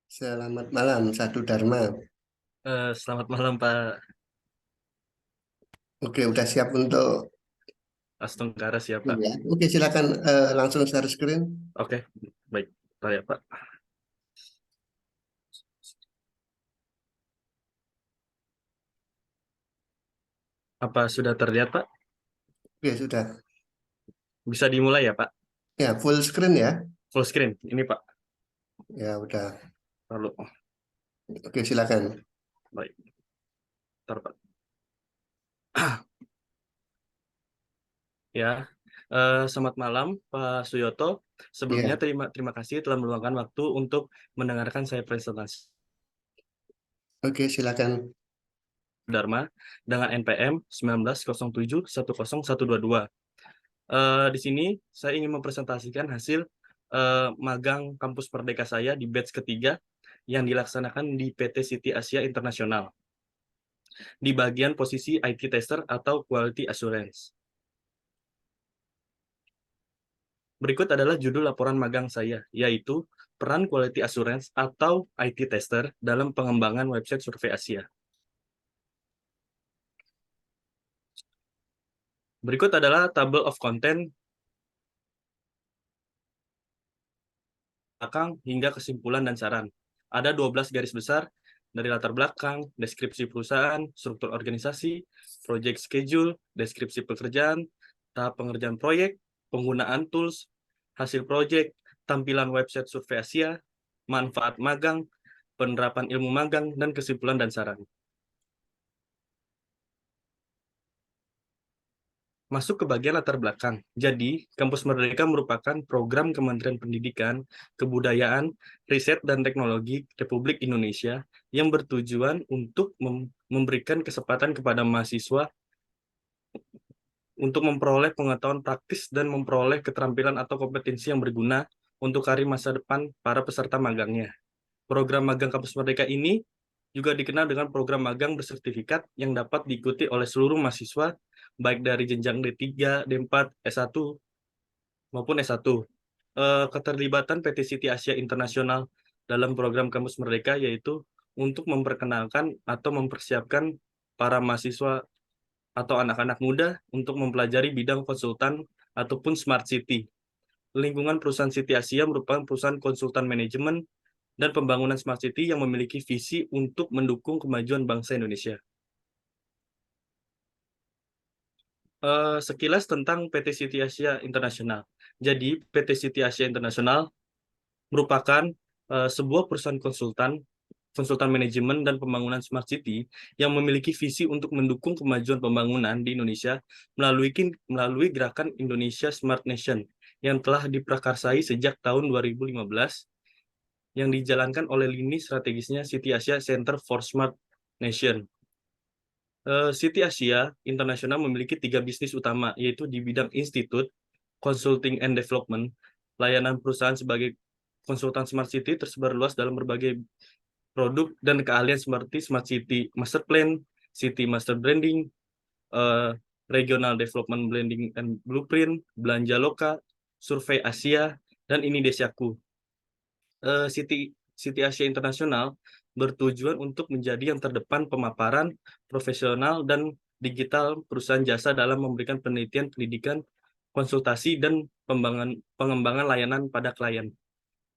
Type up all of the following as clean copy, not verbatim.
Selamat malam, Satu Dharma. Selamat malam Pak Oke, udah siap untuk Astungkara siapa? ini ya. Oke, silakan langsung share screen. Oke, baik. Saya Pak. Apa sudah terlihat Pak? Oke, sudah. Bisa dimulai ya Pak? Ya, full screen ya. Full screen. Ini Pak. Ya, udah. Lalu, Oke, silakan. baik. Ntar Pak. Ya, selamat malam Pak Suyoto. Sebelumnya Ya, terima kasih telah meluangkan waktu untuk mendengarkan saya presentasi oke, silakan. Dharma dengan NPM 1907101122. Di sini saya ingin mempresentasikan hasil magang kampus Merdeka saya di batch ketiga yang dilaksanakan di PT City Asia Internasional di bagian posisi IT Tester atau Quality Assurance. Berikut adalah judul laporan magang saya, yaitu peran Quality Assurance atau IT Tester dalam pengembangan website survei Asia. Berikut adalah table of content belakang hingga kesimpulan dan saran. Ada 12 garis besar dari latar belakang, deskripsi perusahaan, struktur organisasi, project schedule, deskripsi pekerjaan, tahap pengerjaan proyek, penggunaan tools, hasil proyek, tampilan website survei Asia, manfaat magang, penerapan ilmu magang, dan kesimpulan dan saran. Masuk ke bagian latar belakang. Jadi, Kampus Merdeka merupakan program Kementerian Pendidikan, Kebudayaan, Riset, dan Teknologi Republik Indonesia yang bertujuan untuk memberikan kesempatan kepada mahasiswa untuk memperoleh pengetahuan praktis dan memperoleh keterampilan atau kompetensi yang berguna untuk karir masa depan para peserta magangnya. Program magang Kampus Merdeka ini juga dikenal dengan program magang bersertifikat yang dapat diikuti oleh seluruh mahasiswa baik dari jenjang D3, D4, S1 maupun S1. Keterlibatan PT City Asia Internasional dalam program Kampus Merdeka yaitu untuk memperkenalkan atau mempersiapkan para mahasiswa atau anak-anak muda untuk mempelajari bidang konsultan ataupun smart city. Lingkungan perusahaan City Asia merupakan perusahaan konsultan manajemen dan pembangunan smart city yang memiliki visi untuk mendukung kemajuan bangsa Indonesia. Sekilas tentang PT City Asia Internasional. Jadi, PT City Asia Internasional merupakan sebuah perusahaan konsultan manajemen dan pembangunan smart city yang memiliki visi untuk mendukung kemajuan pembangunan di Indonesia melalui gerakan Indonesia Smart Nation yang telah diprakarsai sejak tahun 2015 yang dijalankan oleh lini strategisnya City Asia Center for Smart Nation. City Asia Internasional memiliki 3 bisnis utama, yaitu di bidang institut, consulting and development, layanan perusahaan sebagai konsultan smart city tersebar luas dalam berbagai produk dan keahlian seperti smart city master plan, city master branding, eh, regional development blending and blueprint, belanja lokal, survei Asia, dan ini desiaku. City City Asia Internasional bertujuan untuk menjadi yang terdepan pemaparan profesional dan digital perusahaan jasa dalam memberikan penelitian, pendidikan, konsultasi, dan pengembangan layanan pada klien.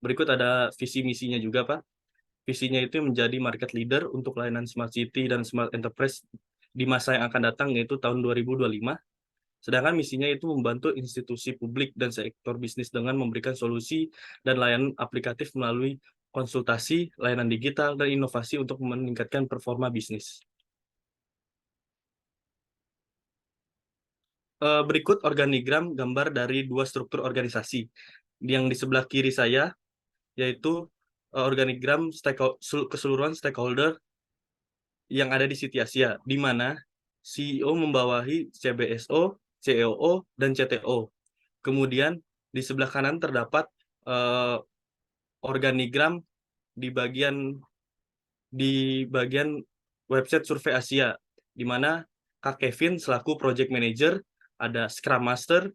Berikut ada visi misinya juga, Pak. Visinya itu menjadi market leader untuk layanan Smart City dan Smart Enterprise di masa yang akan datang, yaitu tahun 2025. Sedangkan misinya itu membantu institusi publik dan sektor bisnis dengan memberikan solusi dan layanan aplikatif melalui konsultasi, layanan digital, dan inovasi untuk meningkatkan performa bisnis. Berikut organigram gambar dari dua struktur organisasi. Yang di sebelah kiri saya, yaitu organigram keseluruhan stakeholder yang ada di City Asia, di mana CEO membawahi CBSO, COO, dan CTO. Kemudian di sebelah kanan terdapat eh, organigram di bagian website survei Asia, di mana Kak Kevin selaku project manager, ada Scrum Master,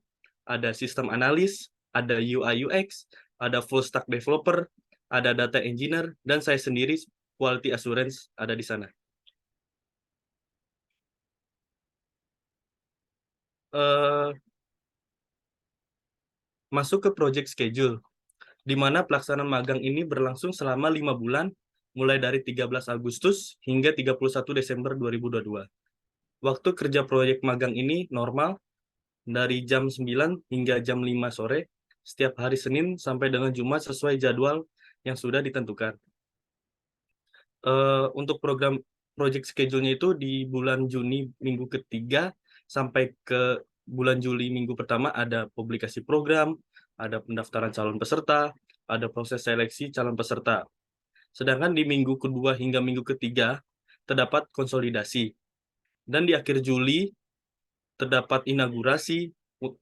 ada sistem analis, ada UI UX, ada full stack developer, ada data engineer, dan saya sendiri quality assurance ada di sana. Eh, Masuk ke project schedule, di mana pelaksanaan magang ini berlangsung selama 5 bulan, mulai dari 13 Agustus hingga 31 Desember 2022. Waktu kerja proyek magang ini normal, dari jam 9 hingga jam 5 sore, setiap hari Senin sampai dengan Jumat sesuai jadwal yang sudah ditentukan. Untuk program project schedule-nya itu di bulan Juni minggu ketiga sampai ke bulan Juli minggu pertama ada publikasi program, ada pendaftaran calon peserta, ada proses seleksi calon peserta. Sedangkan di minggu kedua hingga minggu ketiga terdapat konsolidasi. Dan di akhir Juli terdapat inaugurasi,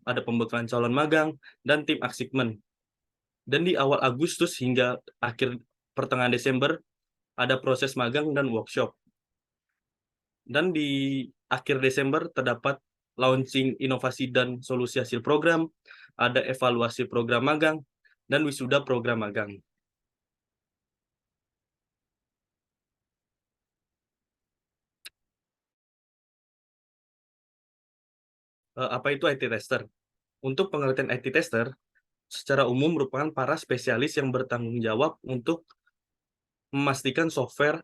ada pembekalan calon magang, dan tim assignment. Dan di awal Agustus hingga akhir pertengahan Desember ada proses magang dan workshop. Dan di akhir Desember terdapat launching inovasi dan solusi hasil program, ada evaluasi program magang, dan wisuda program magang. Apa itu IT tester? Untuk pengertian IT tester, secara umum merupakan para spesialis yang bertanggung jawab untuk memastikan software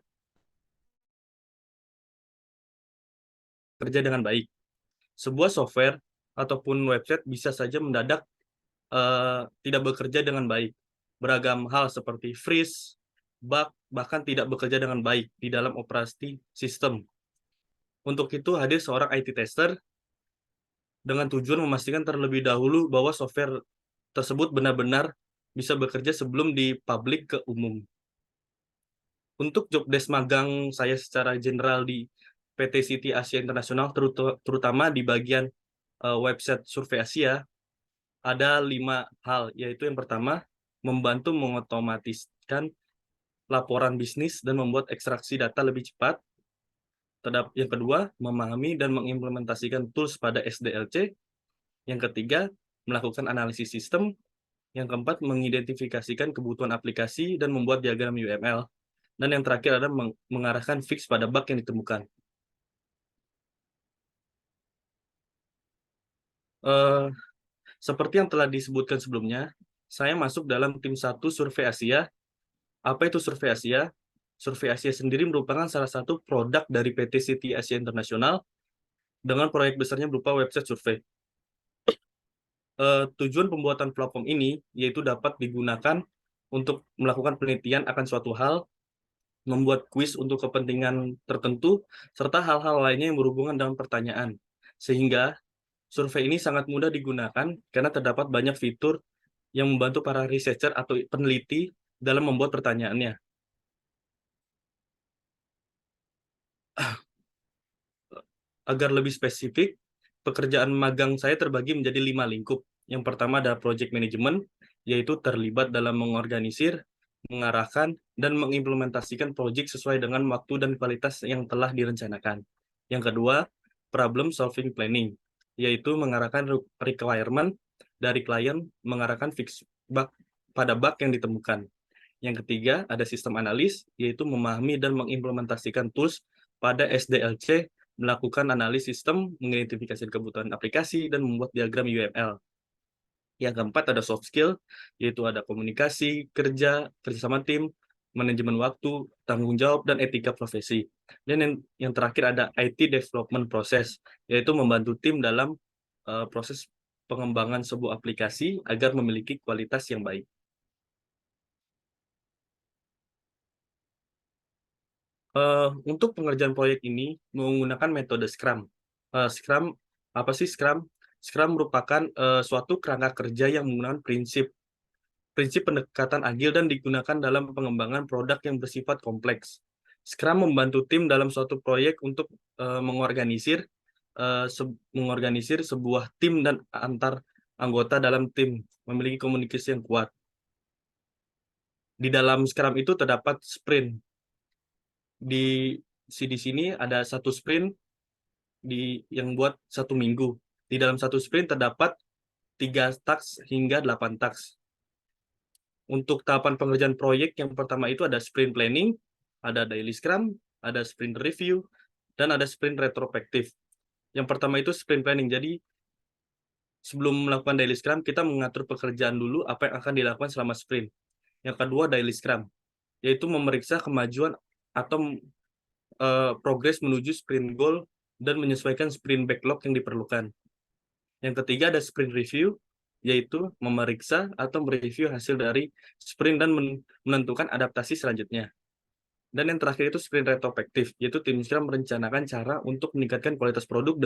kerja dengan baik. Sebuah software ataupun website bisa saja mendadak tidak bekerja dengan baik. Beragam hal seperti freeze, bug, bahkan tidak bekerja dengan baik di dalam operasi sistem. Untuk itu hadir seorang IT tester dengan tujuan memastikan terlebih dahulu bahwa software tersebut benar-benar bisa bekerja sebelum dipublik ke umum. Untuk job desk magang saya secara general di PT City Asia Internasional, terutama di bagian website Survei Asia, ada 5 hal, yaitu yang pertama, membantu mengotomatiskan laporan bisnis dan membuat ekstraksi data lebih cepat. Yang kedua, memahami dan mengimplementasikan tools pada SDLC. Yang ketiga, melakukan analisis sistem. Yang keempat, mengidentifikasikan kebutuhan aplikasi dan membuat diagram UML. Dan yang terakhir adalah mengarahkan fix pada bug yang ditemukan. Eh, Seperti yang telah disebutkan sebelumnya, saya masuk dalam tim 1 Survei Asia. Apa itu Survei Asia? Survei Asia sendiri merupakan salah satu produk dari PT City Asia Internasional dengan proyek besarnya berupa website survei. Tujuan pembuatan platform ini yaitu dapat digunakan untuk melakukan penelitian akan suatu hal, membuat kuis untuk kepentingan tertentu, serta hal-hal lainnya yang berhubungan dengan pertanyaan. Sehingga survei ini sangat mudah digunakan karena terdapat banyak fitur yang membantu para researcher atau peneliti dalam membuat pertanyaannya. Agar lebih spesifik, pekerjaan magang saya terbagi menjadi 5 lingkup. Yang pertama ada project management, yaitu terlibat dalam mengorganisir, mengarahkan, dan mengimplementasikan proyek sesuai dengan waktu dan kualitas yang telah direncanakan. Yang kedua, problem solving planning, yaitu mengarahkan requirement dari klien, mengarahkan fix bug pada bug yang ditemukan. Yang ketiga, ada sistem analis, yaitu memahami dan mengimplementasikan tools pada SDLC, melakukan analisis sistem, mengidentifikasi kebutuhan aplikasi, dan membuat diagram UML. Yang keempat, ada soft skill, yaitu ada komunikasi, kerjasama tim, manajemen waktu, tanggung jawab, dan etika profesi. Dan yang terakhir ada IT development process, yaitu membantu tim dalam proses pengembangan sebuah aplikasi agar memiliki kualitas yang baik. Untuk pengerjaan proyek ini menggunakan metode Scrum. Scrum, apa sih Scrum? Scrum merupakan suatu kerangka kerja yang menggunakan prinsip pendekatan agil dan digunakan dalam pengembangan produk yang bersifat kompleks. Scrum membantu tim dalam suatu proyek untuk mengorganisir sebuah tim dan antar anggota dalam tim memiliki komunikasi yang kuat. Di dalam Scrum itu terdapat sprint. Di sini ada satu sprint yang buat 1 minggu. Di dalam satu sprint terdapat 3 task hingga 8 task. Untuk tahapan pengerjaan proyek yang pertama itu ada sprint planning, ada daily scrum, ada sprint review, dan ada sprint retrospective. Yang pertama itu sprint planning. Jadi sebelum melakukan daily scrum, kita mengatur pekerjaan dulu apa yang akan dilakukan selama sprint. Yang kedua daily scrum, yaitu memeriksa kemajuan atau progres menuju sprint goal dan menyesuaikan sprint backlog yang diperlukan. Yang ketiga ada sprint review, yaitu memeriksa atau mereview hasil dari sprint dan menentukan adaptasi selanjutnya. Dan yang terakhir itu sprint retrospective, yaitu tim Scrum merencanakan cara untuk meningkatkan kualitas produk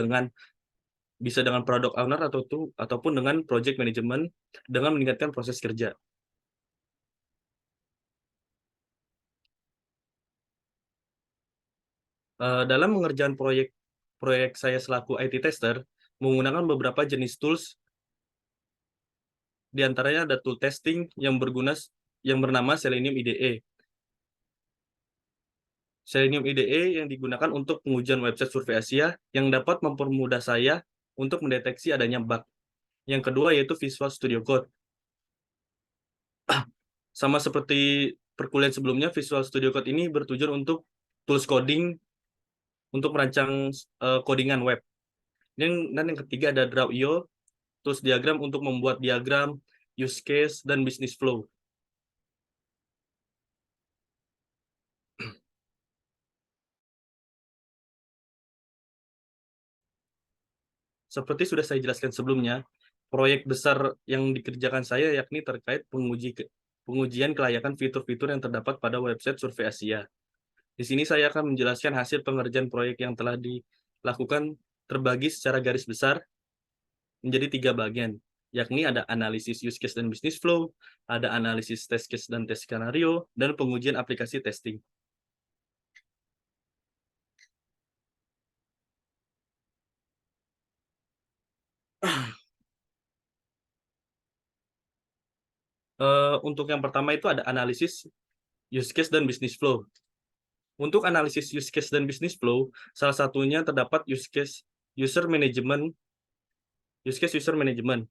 bisa dengan product owner ataupun dengan project management dengan meningkatkan proses kerja. Dalam mengerjakan proyek saya selaku IT tester, menggunakan beberapa jenis tools, diantaranya ada tool testing yang bernama Selenium IDE. Selenium IDE yang digunakan untuk pengujian website Survei Asia yang dapat mempermudah saya untuk mendeteksi adanya bug. Yang kedua yaitu Visual Studio Code. Sama seperti perkuliahan sebelumnya, Visual Studio Code ini bertujuan untuk tools coding untuk merancang codingan web. Dan yang ketiga ada Draw.io, tools diagram untuk membuat diagram, use case, dan business flow. Seperti sudah saya jelaskan sebelumnya, proyek besar yang dikerjakan saya yakni terkait pengujian kelayakan fitur-fitur yang terdapat pada website Survei Asia. Di sini saya akan menjelaskan hasil pengerjaan proyek yang telah dilakukan terbagi secara garis besar menjadi 3 bagian, yakni ada analisis use case dan business flow, ada analisis test case dan test skenario, dan pengujian aplikasi testing. Untuk yang pertama itu ada analisis use case dan business flow. Untuk analisis use case dan business flow, salah satunya terdapat use case user management. Use case user management.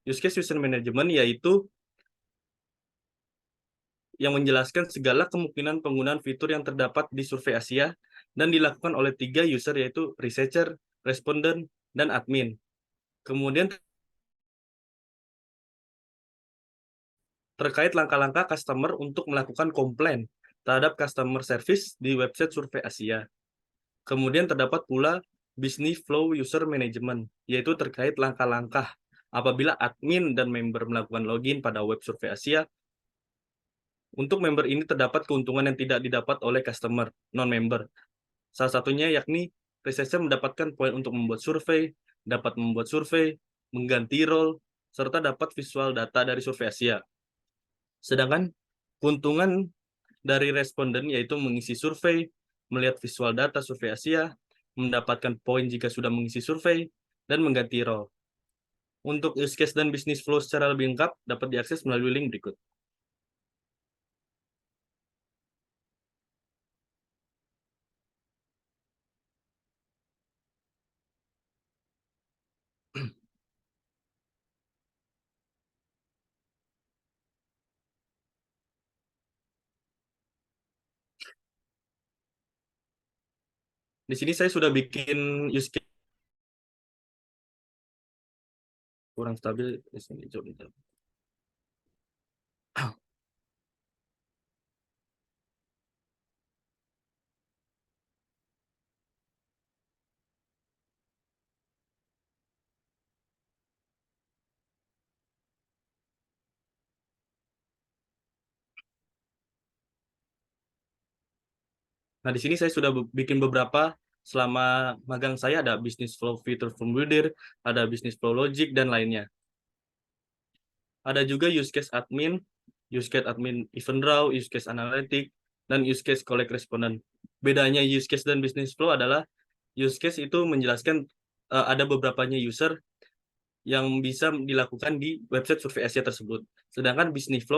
Use case user management yaitu yang menjelaskan segala kemungkinan penggunaan fitur yang terdapat di Survei Asia dan dilakukan oleh 3 user yaitu researcher, respondent, dan admin. Kemudian terkait langkah-langkah customer untuk melakukan komplain terhadap customer service di website Survei Asia. Kemudian terdapat pula business flow user management, yaitu terkait langkah-langkah apabila admin dan member melakukan login pada web Survei Asia. Untuk member ini terdapat keuntungan yang tidak didapat oleh customer non-member. Salah satunya yakni researcher mendapatkan poin untuk membuat survei, dapat membuat survei, mengganti role, serta dapat visual data dari Survei Asia. Sedangkan keuntungan dari responden yaitu mengisi survei, melihat visual data Survei Asia, mendapatkan poin jika sudah mengisi survei, dan mengganti role. Untuk use case dan business flow secara lebih lengkap dapat diakses melalui link berikut. Di sini saya sudah bikin use case kurang stabil di sini. Coba. Nah, di sini saya sudah bikin beberapa selama magang saya, ada business flow feature from builder, ada business flow logic, dan lainnya. Ada juga use case admin event draw, use case analytic, dan use case collect respondent. Bedanya use case dan business flow adalah use case itu menjelaskan ada beberapanya user yang bisa dilakukan di website Survei Asia tersebut. Sedangkan business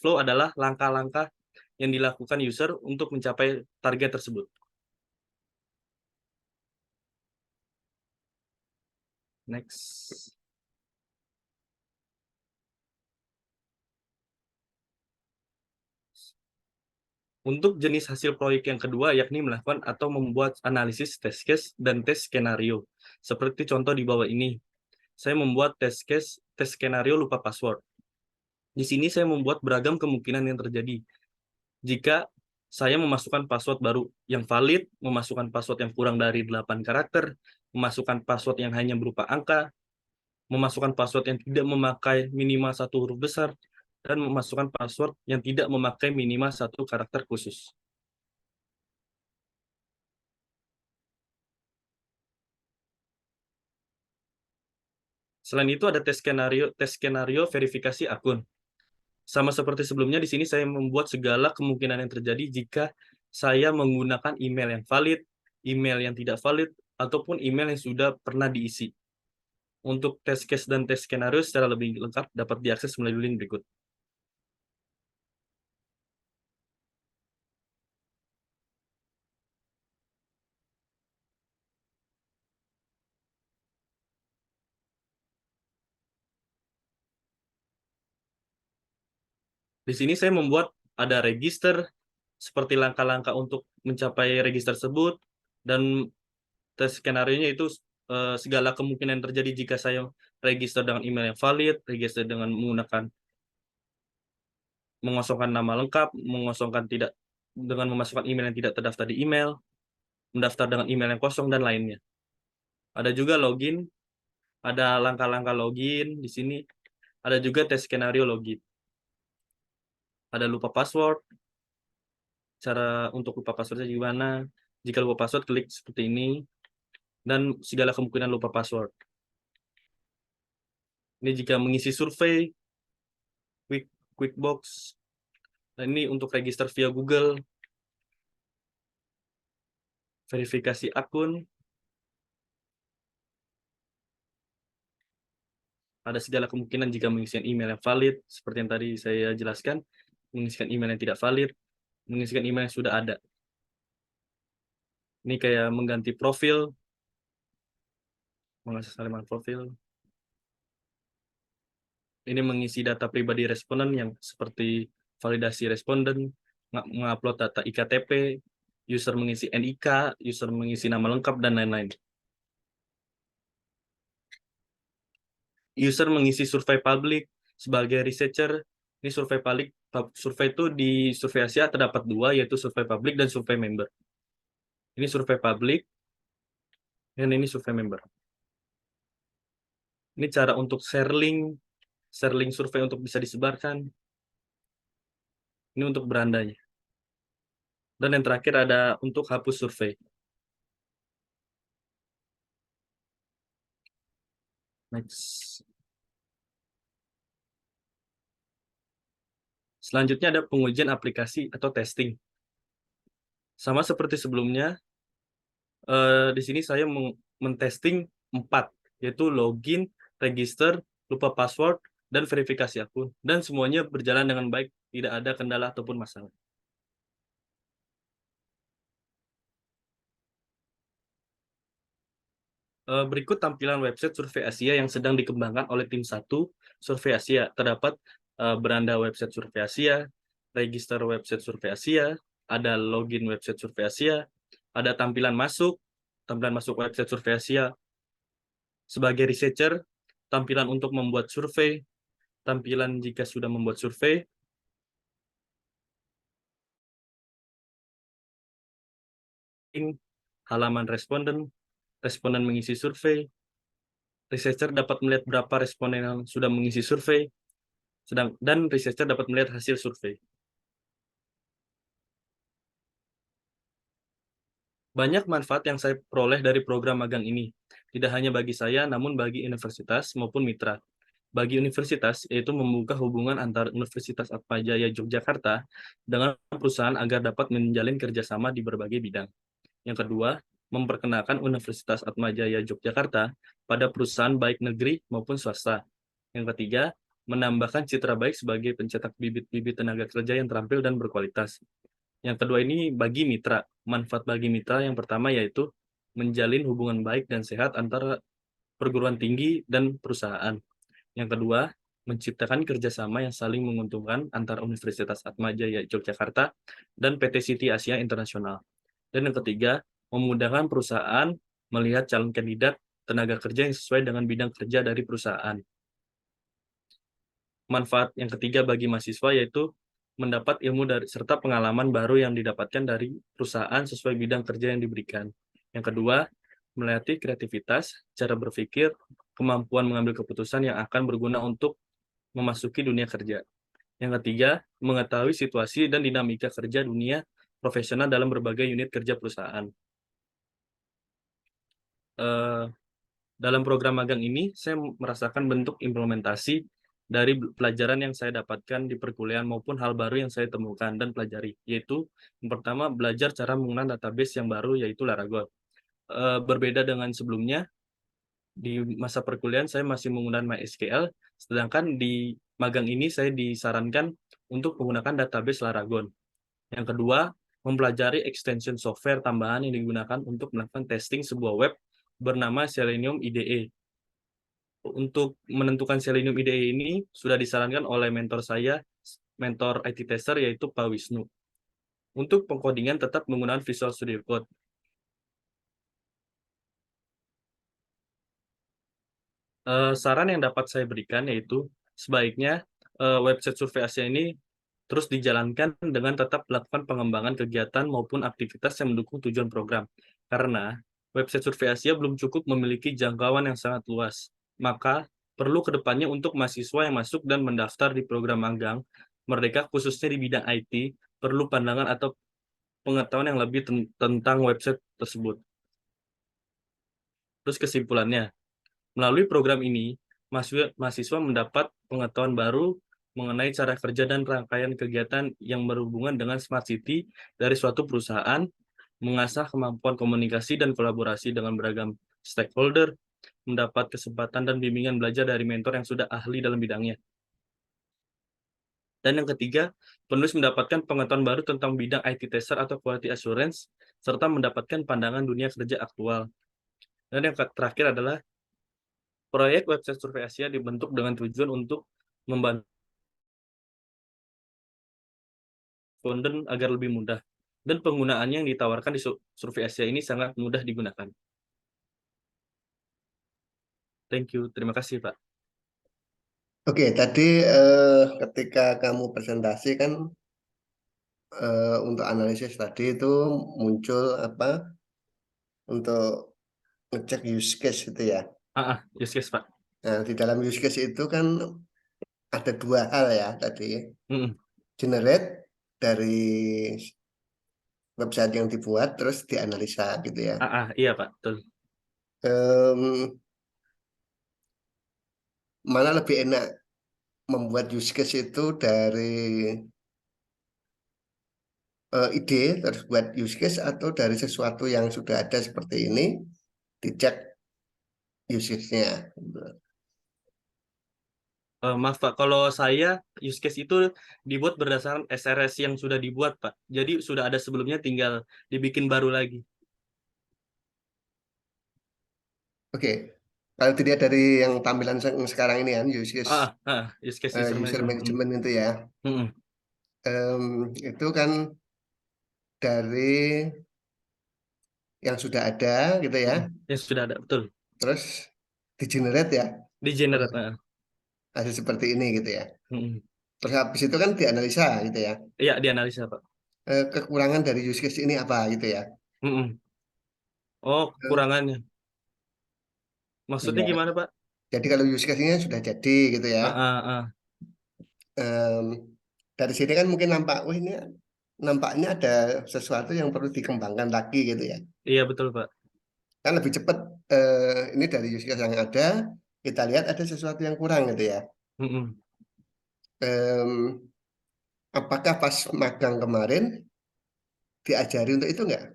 flow adalah langkah-langkah yang dilakukan user untuk mencapai target tersebut. Next. Untuk jenis hasil proyek yang kedua, yakni melakukan atau membuat analisis test case dan tes skenario. Seperti contoh di bawah ini, saya membuat test case, tes skenario lupa password. Di sini saya membuat beragam kemungkinan yang terjadi. Jika saya memasukkan password baru yang valid, memasukkan password yang kurang dari 8 karakter, memasukkan password yang hanya berupa angka, memasukkan password yang tidak memakai minimal 1 huruf besar, dan memasukkan password yang tidak memakai minimal 1 karakter khusus. Selain itu ada tes skenario verifikasi akun. Sama seperti sebelumnya, di sini saya membuat segala kemungkinan yang terjadi jika saya menggunakan email yang valid, email yang tidak valid, ataupun email yang sudah pernah diisi. Untuk test case dan tes skenario secara lebih lengkap dapat diakses melalui link berikut. Di sini saya membuat ada register, seperti langkah-langkah untuk mencapai register tersebut, dan tes skenario-nya itu segala kemungkinan terjadi jika saya register dengan email yang valid, register dengan menggunakan mengosongkan nama lengkap, dengan memasukkan email yang tidak terdaftar di email, mendaftar dengan email yang kosong, dan lainnya. Ada juga login, ada langkah-langkah login di sini, ada juga tes skenario login. Ada lupa password, cara untuk lupa passwordnya gimana, jika lupa password klik seperti ini, dan segala kemungkinan lupa password. Ini jika mengisi survei, QuickBooks, dan ini untuk register via Google, verifikasi akun, ada segala kemungkinan jika mengisikan email yang valid, seperti yang tadi saya jelaskan, mengisikan email yang tidak valid, mengisikan email yang sudah ada. Ini kayak mengganti profil, mengakses halaman profil. Ini mengisi data pribadi responden yang seperti validasi responden, mengupload data iktp, user mengisi NIK, user mengisi nama lengkap, dan lain-lain. User mengisi survei publik sebagai researcher. Ini survei publik, survei itu di Survei Asia terdapat 2, yaitu survei publik dan survei member. Ini survei publik, dan ini survei member. Ini cara untuk share link survei untuk bisa disebarkan. Ini untuk berandanya. Dan yang terakhir ada untuk hapus survei. Next. Selanjutnya ada pengujian aplikasi atau testing. Sama seperti sebelumnya, di sini saya mentesting 4, yaitu login, register, lupa password, dan verifikasi akun. Dan semuanya berjalan dengan baik, tidak ada kendala ataupun masalah. Berikut tampilan website Survei Asia yang sedang dikembangkan oleh tim 1 Survei Asia. Terdapat beranda website Survei Asia, register website Survei Asia, ada login website Survei Asia, ada tampilan masuk website Survei Asia sebagai researcher, tampilan untuk membuat survei, tampilan jika sudah membuat survei, halaman responden mengisi survei, researcher dapat melihat berapa responden yang sudah mengisi survei, dan researcher dapat melihat hasil survei. Banyak manfaat yang saya peroleh dari program magang ini, tidak hanya bagi saya, namun bagi universitas maupun mitra. Bagi universitas, yaitu membuka hubungan antara Universitas Atmajaya Yogyakarta dengan perusahaan agar dapat menjalin kerjasama di berbagai bidang. Yang kedua, memperkenalkan Universitas Atmajaya Yogyakarta pada perusahaan baik negeri maupun swasta. Yang ketiga, menambahkan citra baik sebagai pencetak bibit-bibit tenaga kerja yang terampil dan berkualitas. Yang kedua ini bagi mitra. Manfaat bagi mitra yang pertama yaitu menjalin hubungan baik dan sehat antara perguruan tinggi dan perusahaan. Yang kedua, menciptakan kerjasama yang saling menguntungkan antara Universitas Atmajaya Yogyakarta dan PT City Asia Internasional. Dan yang ketiga, memudahkan perusahaan melihat calon kandidat tenaga kerja yang sesuai dengan bidang kerja dari perusahaan. Manfaat yang ketiga bagi mahasiswa yaitu mendapat ilmu serta pengalaman baru yang didapatkan dari perusahaan sesuai bidang kerja yang diberikan. Yang kedua, melatih kreativitas, cara berpikir, kemampuan mengambil keputusan yang akan berguna untuk memasuki dunia kerja. Yang ketiga, mengetahui situasi dan dinamika kerja dunia profesional dalam berbagai unit kerja perusahaan. Dalam program magang ini, saya merasakan bentuk implementasi dari pelajaran yang saya dapatkan di perkuliahan maupun hal baru yang saya temukan dan pelajari, yaitu yang pertama belajar cara menggunakan database yang baru yaitu Laragon. Berbeda dengan sebelumnya, di masa perkuliahan saya masih menggunakan MySQL, sedangkan di magang ini saya disarankan untuk menggunakan database Laragon. Yang kedua, mempelajari extension software tambahan yang digunakan untuk melakukan testing sebuah web bernama Selenium IDE. Untuk menentukan Selenium IDE ini sudah disarankan oleh mentor saya, mentor IT tester yaitu Pak Wisnu. Untuk pengkodingan tetap menggunakan Visual Studio Code. Saran yang dapat saya berikan yaitu sebaiknya website Survei Asia ini terus dijalankan dengan tetap melakukan pengembangan kegiatan maupun aktivitas yang mendukung tujuan program. Karena website Survei Asia belum cukup memiliki jangkauan yang sangat luas. Maka perlu kedepannya untuk mahasiswa yang masuk dan mendaftar di program magang, mereka khususnya di bidang IT, perlu pandangan atau pengetahuan yang lebih tentang website tersebut. Terus kesimpulannya, melalui program ini, mahasiswa mendapat pengetahuan baru mengenai cara kerja dan rangkaian kegiatan yang berhubungan dengan Smart City dari suatu perusahaan, mengasah kemampuan komunikasi dan kolaborasi dengan beragam stakeholder, mendapat kesempatan dan bimbingan belajar dari mentor yang sudah ahli dalam bidangnya. Dan yang ketiga, penulis mendapatkan pengetahuan baru tentang bidang IT tester atau quality assurance, serta mendapatkan pandangan dunia kerja aktual. Dan yang terakhir adalah proyek website Survei Asia dibentuk dengan tujuan untuk membantu responden agar lebih mudah. Dan penggunaannya yang ditawarkan di Survei Asia ini sangat mudah digunakan. Thank you. Terima kasih, Pak. Oke, tadi ketika kamu presentasi kan untuk analisis tadi itu muncul apa untuk ngecek use case itu ya. Yes, yes, Pak. Nah, di dalam use case itu kan ada dua hal ya tadi. Mm-mm. Generate dari website yang dibuat terus dianalisa gitu ya. Iya, Pak. Betul. Em, Mana lebih enak membuat use case itu dari ide terus buat use case atau dari sesuatu yang sudah ada seperti ini dicek use case-nya. Maaf, Pak. Kalau saya, use case itu dibuat berdasarkan SRS yang sudah dibuat, Pak. Jadi sudah ada sebelumnya, tinggal dibikin baru lagi. Oke, kalau dilihat dari yang tampilan sekarang ini kan use case Use case user user management. management itu ya, Mm-mm. itu kan dari yang sudah ada gitu ya, Yang sudah ada, betul. terus di generate ya, Di generate. hasil seperti ini gitu ya. Mm-mm. Terus habis itu kan dianalisa gitu ya. Iya, dianalisa, Pak. Kekurangan dari use case ini apa gitu ya. Mm-mm. Oh, Eh, kekurangannya. Maksudnya Iya. gimana, Pak? Jadi kalau use case-nya sudah jadi gitu ya. Ah, ah, ah. em, dari sini kan mungkin nampak, wah ini nampaknya ada sesuatu yang perlu dikembangkan lagi gitu ya. Iya, betul, Pak. Kan lebih cepat ini dari use case yang ada, kita lihat ada sesuatu yang kurang gitu ya. Mm-mm. Em, apakah pas magang kemarin diajari untuk itu nggak?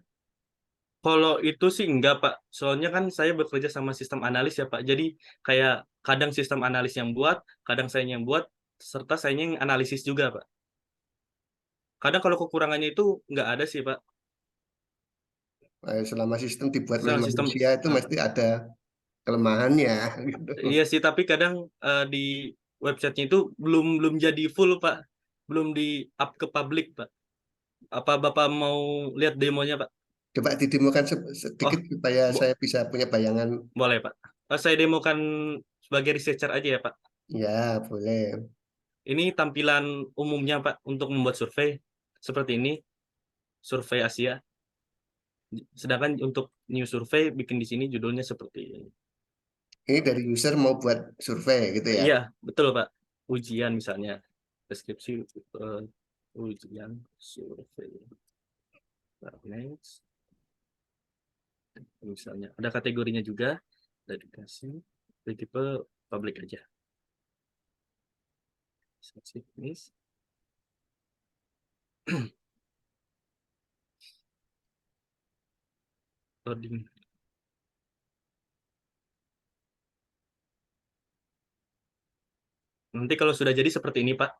Kalau itu sih enggak, Pak. Soalnya kan saya bekerja sama sistem analis ya, Pak. Jadi kayak kadang sistem analis yang buat, kadang saya yang buat, serta saya yang analisis juga, Pak. Kadang kalau kekurangannya itu nggak ada sih, Pak. Selama sistem dibuat oleh Soal sistem, manusia itu ah, mesti ada kelemahannya gitu. iya sih, tapi kadang di websitenya itu belum jadi full Pak, belum di up ke publik Pak. Apa Bapak mau lihat demonya Pak? Coba didemokan Oh, sedikit supaya bo saya bisa punya bayangan. boleh Pak. Saya demokan sebagai researcher aja ya Pak. Ya, boleh. Ini tampilan umumnya Pak untuk membuat survei seperti ini, survei Asia. Sedangkan untuk new survei bikin di sini judulnya seperti ini. Ini dari user mau buat survei gitu ya. Iya, betul Pak. Ujian misalnya, deskripsi ujian survei. Next. Misalnya ada kategorinya juga, ada dikasih tipe public aja. This. Loading. Nanti kalau sudah jadi seperti ini Pak.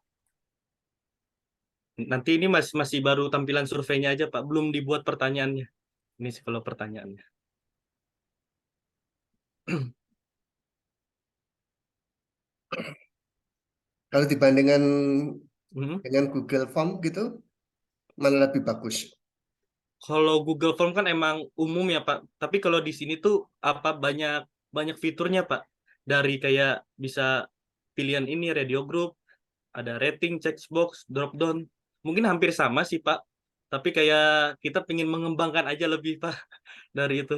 Nanti ini masih baru tampilan surveinya aja Pak, belum dibuat pertanyaannya. Ini sih kalau pertanyaannya. Kalau dibandingkan Mhm. dengan Google Form gitu, mana lebih bagus? Kalau Google Form kan emang umum ya Pak, tapi kalau di sini tuh apa banyak fiturnya Pak. Dari kayak bisa pilihan ini radio group, ada rating, checkbox, drop down. Mungkin hampir sama sih Pak, tapi kayak kita pengen mengembangkan aja lebih Pak dari itu.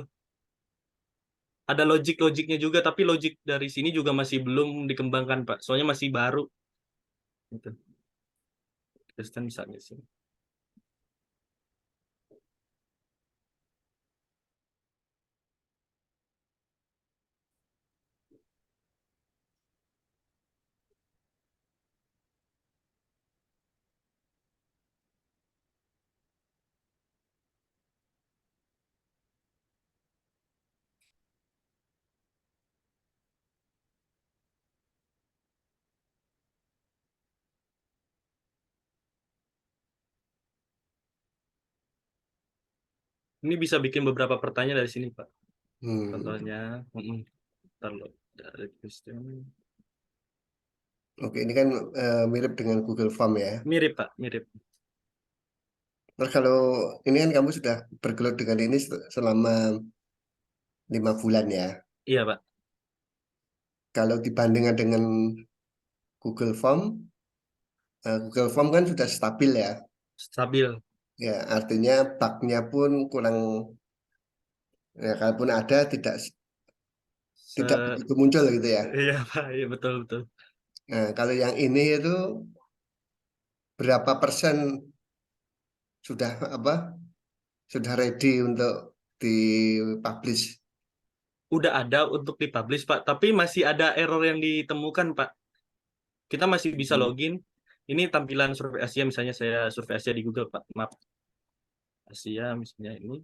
Ada logiknya juga, tapi logik dari sini juga masih belum dikembangkan Pak, soalnya masih baru. Gitu. Kristen misalnya sih. Ini bisa bikin beberapa pertanyaan dari sini Pak. Hmm. Contohnya, kalau dari Kristen Oke, ini kan mirip dengan Google Form ya. mirip Pak, mirip. Terus kalau ini kan kamu sudah bergelut dengan ini selama 5 bulan ya. Iya Pak, Kalau dibandingkan dengan Google Form kan sudah stabil ya. stabil. Ya, artinya bugnya pun kurang, ya kalaupun ada tidak Se begitu muncul gitu ya. iya Pak, iya betul betul. Nah, kalau yang ini itu berapa persen sudah apa? Sudah ready untuk dipublish? Udah ada untuk dipublish Pak, tapi masih ada error yang ditemukan Pak. Kita masih bisa Hmm. login. Ini tampilan survei Asia, misalnya saya survei Asia di Google Pak. Map Asia misalnya ini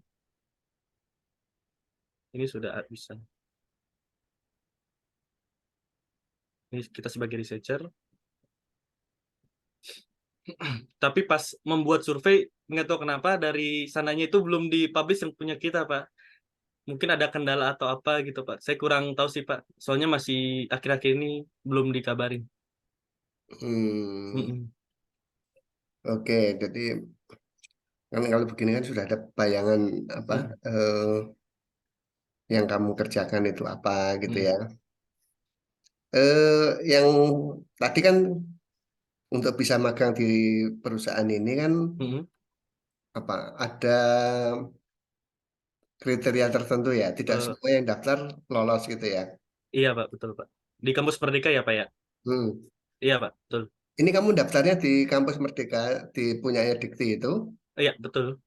sudah bisa. Ini kita sebagai researcher. Tapi pas membuat survei, nggak tahu kenapa dari sananya itu belum dipublish yang punya kita Pak. Mungkin ada kendala atau apa gitu Pak. Saya kurang tahu sih Pak. Soalnya masih akhir-akhir ini belum dikabarin. Hmm. Mm-mm. Oke, jadi kan kalau begini kan sudah ada bayangan apa Mm-mm. yang kamu kerjakan itu apa gitu Mm-mm. ya. Yang tadi kan untuk bisa magang di perusahaan ini kan Mm-mm. apa ada kriteria tertentu ya, tidak Eh, semua yang daftar lolos gitu ya. iya Pak, betul Pak. Di kampus Merdeka ya Pak ya? Hmm. Iya Pak, betul. Ini kamu daftarnya di kampus Merdeka di punyanya Dikti itu, Iya betul.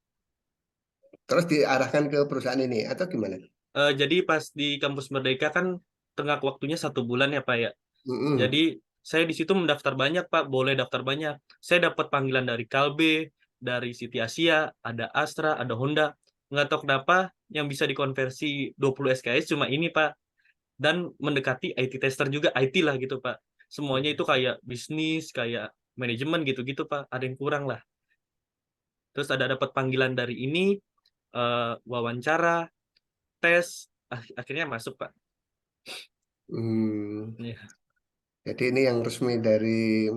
terus diarahkan ke perusahaan ini atau gimana? Jadi pas di kampus Merdeka kan tengah waktunya 1 bulan ya Pak ya. Hmm. Jadi saya di situ mendaftar banyak Pak, boleh daftar banyak. Saya dapat panggilan dari Kalbe, dari City Asia, ada Astra, ada Honda. Nggak tahu kenapa yang bisa dikonversi 20 SKS cuma ini Pak. Dan mendekati IT tester juga, IT lah gitu Pak. Semuanya itu kayak bisnis, kayak manajemen gitu-gitu Pak. Ada yang kurang lah. Terus ada dapat panggilan dari ini, wawancara, tes, akhirnya masuk Pak. Hmm. Iya. Jadi ini yang resmi dari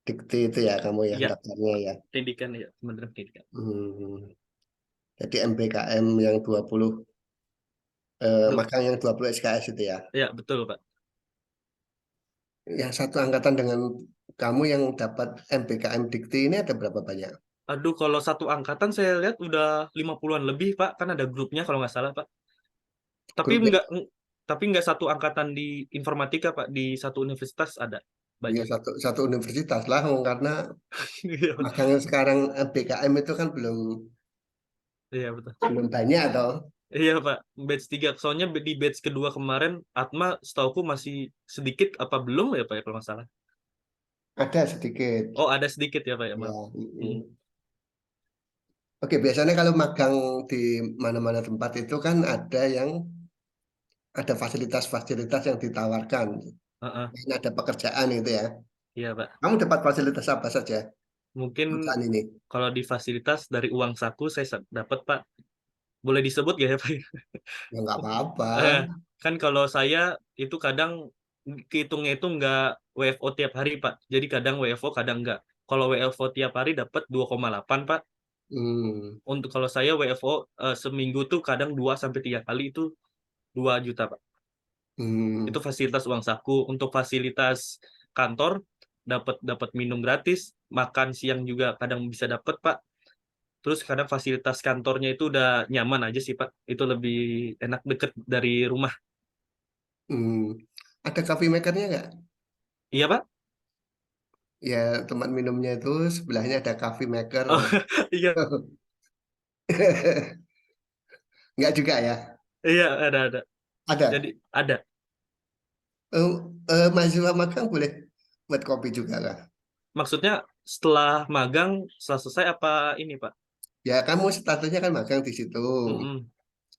Dikti itu ya kamu ya Iya, daftarnya ya. pendidikan ya, Kementerian Pendidikan. Hmm. Jadi MBKM yang 20 Duh, magang yang 20 SKS itu ya. ya betul Pak. Yang satu angkatan dengan kamu yang dapat MBKM Dikti ini ada berapa banyak? Aduh, kalau satu angkatan saya lihat udah 50-an lebih Pak, kan ada grupnya kalau nggak salah Pak. Tapi Grupnya nggak satu angkatan di informatika Pak, di satu universitas ada ya banyak. satu satu universitas lah, karena Iya, magang sekarang MBKM itu kan belum iya betul. belum banyak atau Iya Pak, batch 3. Soalnya di batch kedua kemarin Atma setauku masih sedikit apa belum ya Pak ya kalau nggak salah. ada sedikit. Oh, ada sedikit ya Pak ya, Ya. maaf. Hmm. Mm. Oke, biasanya kalau magang di mana-mana tempat itu kan ada fasilitas-fasilitas yang ditawarkan. Heeh, Ini ada pekerjaan itu ya. iya Pak. Kamu dapat fasilitas apa saja Mungkin perusahaan ini? kalau di fasilitas dari uang saku saya dapat Pak. Boleh disebut gak ya Pak? Ya nggak apa-apa. Eh, kan kalau saya itu kadang kehitungnya itu nggak WFO tiap hari Pak. Jadi kadang WFO kadang nggak. Kalau WFO tiap hari dapat 2,8 Pak. Hmm. Untuk kalau saya WFO seminggu tuh kadang 2 sampai 3 kali itu 2 juta Pak. Itu Hmm. fasilitas uang saku. Untuk fasilitas kantor dapat dapat minum gratis, makan siang juga kadang bisa dapat Pak. Terus kadang fasilitas kantornya itu udah nyaman aja sih Pak. Itu lebih enak deket dari rumah. Hmm. Ada coffee makernya nggak? Iya Pak? Ya, tempat minumnya itu sebelahnya ada coffee maker. Oh, iya, Nggak juga ya? iya ada. Jadi Ada. ada. Eh, mahasiswa magang boleh buat kopi juga kah? Maksudnya setelah magang, setelah selesai apa ini Pak? Ya, kamu statusnya kan magang di situ. Mm-mm.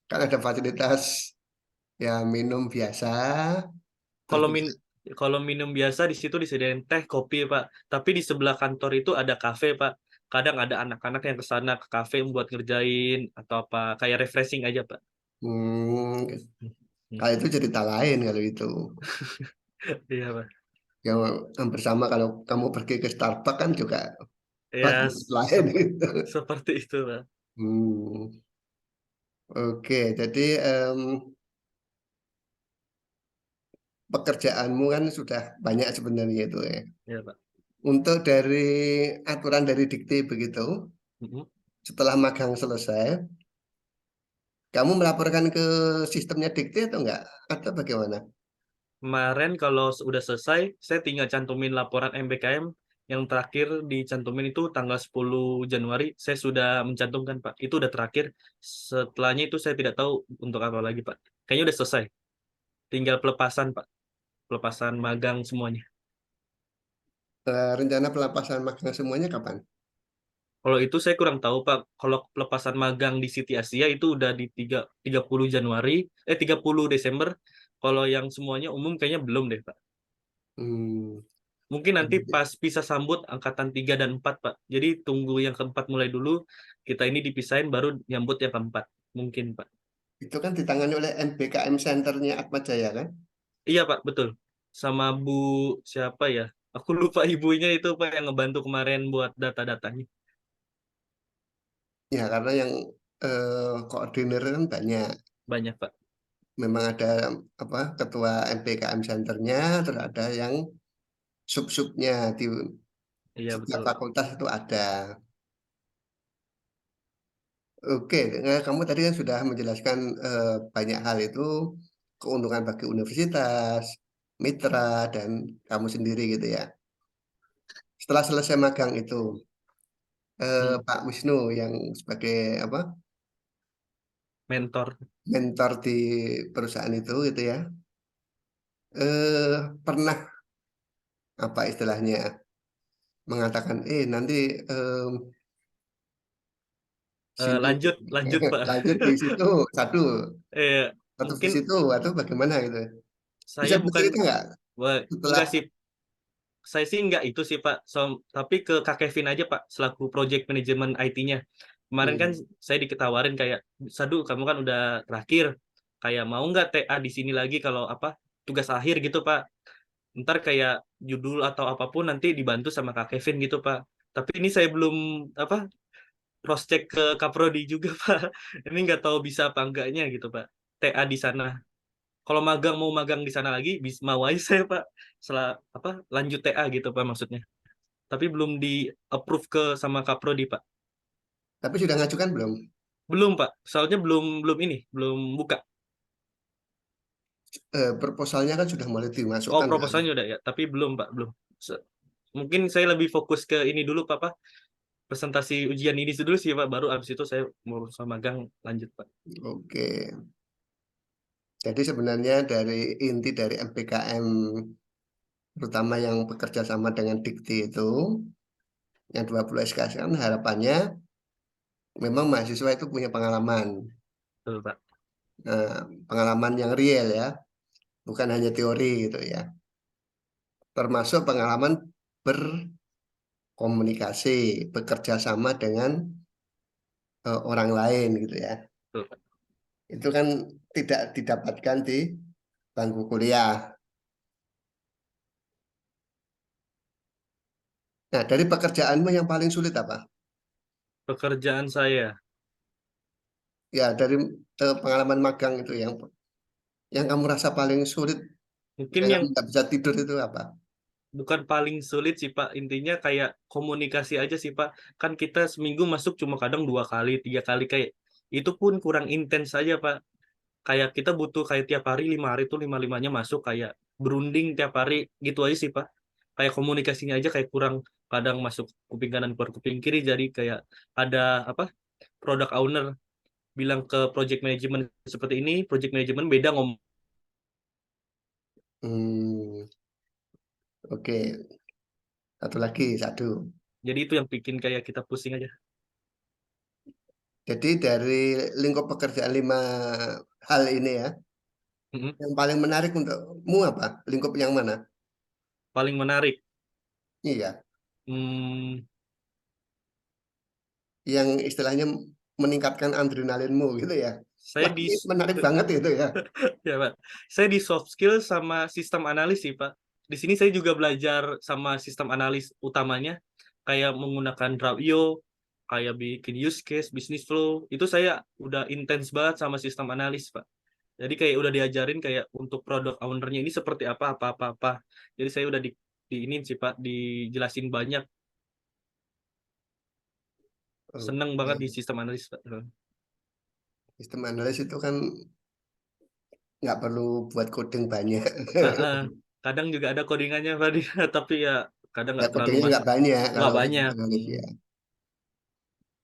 Kan ada fasilitas ya minum biasa, terus Kalau juga kalau minum biasa di situ disediain teh, kopi Pak. Tapi di sebelah kantor itu ada kafe Pak. Kadang ada anak-anak yang ke sana ke kafe buat ngerjain atau apa kayak refreshing aja Pak. hmm, Hmm. kalau itu cerita lain kalau itu. Iya Pak. Yang hampir sama kalau kamu pergi ke Starbucks kan juga Ya fasilitas lain gitu. seperti itu Pak. Hmm, oke, jadi pekerjaanmu kan sudah banyak sebenarnya itu ya. Iya Pak. Untuk dari aturan dari Dikti begitu, Mm-mm. setelah magang selesai, kamu melaporkan ke sistemnya Dikti atau enggak? Atau bagaimana? Kemarin kalau udah selesai, saya tinggal cantumin laporan MBKM yang terakhir dicantumin itu tanggal 10 Januari. Saya sudah mencantumkan, Pak. Itu udah terakhir. Setelahnya itu saya tidak tahu untuk apa lagi, Pak. Kayaknya udah selesai. Tinggal pelepasan, Pak. Pelepasan magang semuanya. Rencana pelepasan magang semuanya kapan? Kalau itu saya kurang tahu, Pak. Kalau pelepasan magang di City Asia itu udah di 30 Januari, 30 Desember. Kalau yang semuanya umum kayaknya belum deh, Pak. Hmm, Mungkin nanti pas bisa sambut angkatan 3 dan 4 Pak. Jadi tunggu yang keempat mulai dulu, kita ini dipisahin baru nyambut yang keempat. Mungkin, Pak. itu kan ditangani oleh MBKM Centernya Atma Jaya kan? Iya, Pak, betul. Sama Bu siapa ya? Aku lupa ibunya itu, Pak, yang ngebantu kemarin buat data-datanya. Ya, karena yang koordinir kan banyak. Banyak, Pak. Memang ada apa ketua MBKM Centernya, terus ada yang sub-subnya di Iya, setiap betul. fakultas itu ada. Oke, kamu tadi kan sudah menjelaskan banyak hal itu, keuntungan bagi universitas, mitra, dan kamu sendiri gitu ya. Setelah selesai magang itu, Hmm, Pak Wisnu yang sebagai apa mentor. mentor di perusahaan itu gitu ya, pernah apa istilahnya mengatakan, nanti em, sini Lanjut, Pak. lanjut di situ satu atau di Mungkin situ atau bagaimana gitu. Bisa saya bukan, bercerita nggak wah, setelah enggak sih. Saya sih nggak itu sih Pak, tapi ke Kak Kevin aja Pak, selaku project manajemen IT-nya. Kemarin kan hmm, saya diketawarin kayak, Sadu kamu kan udah terakhir, kayak mau nggak TA di sini lagi kalau apa tugas akhir gitu Pak. Ntar kayak judul atau apapun nanti dibantu sama Kak Kevin gitu, Pak. Tapi ini saya belum apa cross check ke Kaprodi juga, Pak. Ini nggak tahu bisa apa enggaknya gitu, Pak. TA di sana. Kalau magang mau magang di sana lagi, mau aja saya, Pak. Setelah apa lanjut TA gitu, Pak, maksudnya. Tapi belum di approve ke sama Kaprodi, Pak. Tapi sudah ngajukan belum? Belum, Pak. Soalnya belum belum ini, belum buka. Proposalnya kan sudah mulai Oh, dimasukkan kan? proposalnya udah ya, tapi belum, Pak, belum. Mungkin saya lebih fokus ke ini dulu, Pak. Presentasi ujian ini dulu sih, Pak. Baru abis itu saya mau sama magang lanjut, Pak. Oke. Jadi sebenarnya dari inti dari MPKM terutama yang bekerja sama dengan Dikti itu yang 20 SKS kan harapannya memang mahasiswa itu punya pengalaman. Betul, Pak. Pengalaman yang real ya, bukan hanya teori gitu ya. Termasuk pengalaman berkomunikasi, bekerja sama dengan orang lain gitu ya. Betul, Pak. Itu kan tidak didapatkan di bangku kuliah. Nah, dari pekerjaanmu yang paling sulit apa? Pekerjaan saya. Ya, dari pengalaman magang itu yang kamu rasa paling sulit, Mungkin yang yang kamu nggak bisa tidur itu apa? bukan paling sulit sih, Pak. Intinya kayak komunikasi aja sih, Pak. Kan kita seminggu masuk cuma kadang 2 kali, 3 kali kayak itu pun kurang intens aja, Pak. Kayak kita butuh kayak tiap hari 5 hari tuh lima-limanya masuk kayak berunding tiap hari gitu aja sih, Pak. Kayak komunikasinya aja kayak kurang kadang masuk kuping kanan keluar kuping kiri jadi kayak ada apa product owner bilang ke project management seperti ini, project management beda ngomong. Hmm, oke. Satu lagi, satu. Jadi itu yang bikin kayak kita pusing aja. Jadi dari lingkup pekerjaan 5 hal ini ya, Mm-mm. yang paling menarik untukmu apa? Lingkup yang mana? Paling menarik. Iya, Hmm, yang istilahnya meningkatkan adrenalinmu gitu ya. saya Wah, di ini menarik banget itu ya. ya, Pak. Saya di soft skill sama sistem analis sih, Pak. Di sini saya juga belajar sama sistem analis utamanya, kayak menggunakan Drauio, kayak bikin use case, business flow. Itu saya udah intens banget sama sistem analis, Pak. Jadi kayak udah diajarin kayak untuk product owner-nya ini seperti apa. Jadi saya udah di ini sih, Pak, dijelasin banyak. Seneng banget di Oke. sistem analis, Pak. Sistem analis itu kan nggak perlu buat coding banyak. Heeh. Kadang juga ada codingannya, Pak, tapi ya kadang Ya nggak terlalu codingnya nggak masuk. banyak Nggak kalau sistem banyak. analis ya.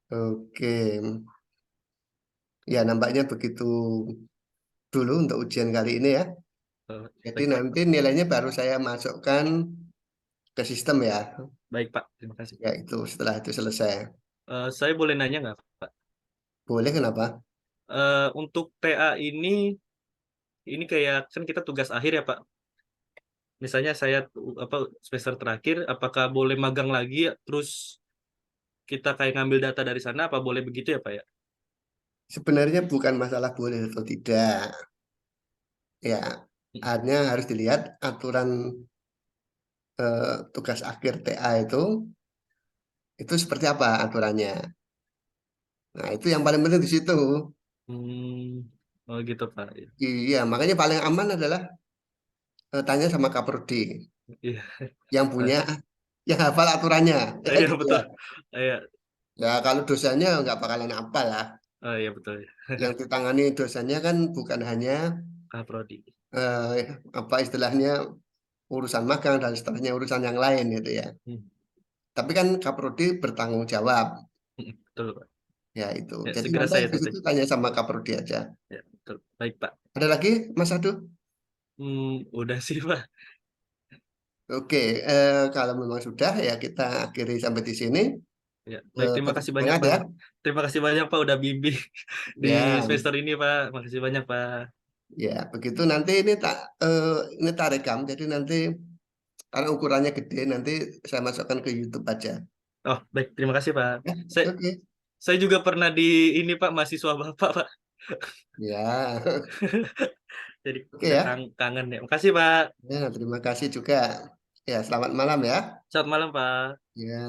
Oke. Ya nampaknya begitu dulu untuk ujian kali ini ya. Jadi Baik, Pak. nanti nilainya baru saya masukkan ke sistem ya. Baik, Pak. Terima kasih. Ya itu setelah itu selesai. Saya boleh nanya nggak, Pak? Boleh kenapa? Untuk TA ini kayak kan kita tugas akhir ya, Pak. Misalnya saya apa semester terakhir, apakah boleh magang lagi, terus kita kayak ngambil data dari sana, apa boleh begitu ya, Pak ya? Sebenarnya bukan masalah boleh atau tidak. Ya, hanya harus dilihat aturan tugas akhir TA itu seperti apa aturannya. Nah, itu yang paling penting di situ. Hmm, oh gitu, Pak. Iya, makanya paling aman adalah tanya sama Kaprodi Iya, yang punya, yang hafal aturannya. Ya, iya gitu ya. betul. Iya, Ya, kalau dosennya nggak bakalan hafal lah. oh, iya betul. Yang ditangani dosennya kan bukan hanya Kak Prodi. apa istilahnya urusan magang dan seterusnya urusan yang lain gitu ya. Hmm, Tapi kan Kaprodi bertanggung jawab. betul, Pak. Ya itu. Ya, Jadi segera nanti saya di tes. situ tanya sama Kaprodi aja. Ya, betul. Baik, Pak. Ada lagi, Mas Adu? Udah sih, Pak. Oke, kalau memang sudah ya kita akhiri sampai di sini. Ya, baik, terima Tetap kasih banyak, semangat Pak. ya. Terima kasih banyak, Pak, udah bimbing di Ya, semester ini, Pak. Makasih banyak, Pak. ya begitu nanti ini tak rekam. Jadi nanti karena ukurannya gede, nanti saya masukkan ke YouTube aja. Oh, baik, terima kasih, Pak. Ya, Saya oke. saya juga pernah di ini, Pak, mahasiswa Bapak, Pak. Ya, Jadi Oke udah ya. kangen ya. Makasih, Pak. Ya, terima kasih juga. Ya, selamat malam ya. Selamat malam, Pak. Ya.